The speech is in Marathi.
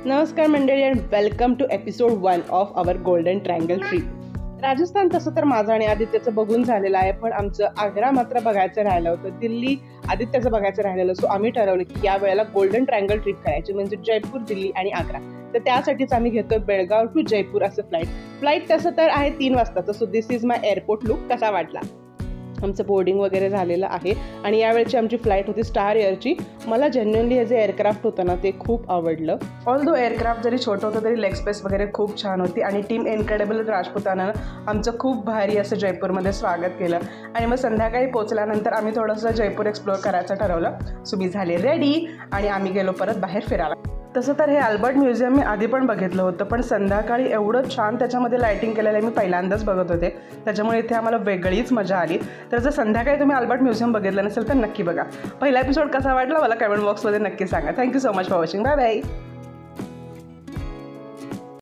नमस्कार मंडळी and welcome to episode 1 of our golden triangle trip. Rajasthan तसं तर माझं आणि आदित्यचं बघून झालेलं आहे, पण आमचं आग्रा मात्र बघायचं राहिलं होतं. दिल्ली आदित्यचं बघायचं राहिलेलं. सो आम्ही ठरवलं की या वेळेला गोल्डन ट्रायंगल ट्रिप करायची, म्हणजे जयपूर, दिल्ली आणि आग्रा. तर त्यासाठीच आम्ही घेतोय बेळगाव टू जयपूर असं फ्लाईट तसं तर आहे 3 वाजताचं. So this is my airport look. कसा वाटला? आमचं बोर्डिंग वगैरे झालेलं आहे आणि यावेळची आमची फ्लाईट होती स्टार एअरची. मला जेन्युअनली हे जे एअरक्राफ्ट होतं ना ते खूप आवडलं. ऑल्दो एअरक्राफ्ट जरी छोटं होतं तरी लेग स्पेस वगैरे खूप छान होती आणि टीम इनक्रेडिबल राजपुतानानं आमचं खूप भारी असं जयपूरमध्ये स्वागत केलं. आणि मग संध्याकाळी पोचल्यानंतर आम्ही थोडंसं जयपूर एक्सप्लोअर करायचं ठरवलं. सो मी झाले रेडी आणि आम्ही गेलो परत बाहेर फिरायला. तसं तर हे अल्बर्ट म्युझियम मी आधी पण बघितलं होतं, पण संध्याकाळी एवढं छान त्याच्यामध्ये लायटिंग केलेलं आहे मी पहिल्यांदाच बघत होते, त्याच्यामुळे इथे आम्हाला वेगळीच मजा आली. तर जर संध्याकाळी तुम्ही अल्बर्ट म्युझियम बघितलं नसेल तर नक्की बघा. पहिला एपिसोड कसा वाटला मला कमेंट बॉक्समध्ये नक्की सांगा. Thank you so much for watching. Bye bye.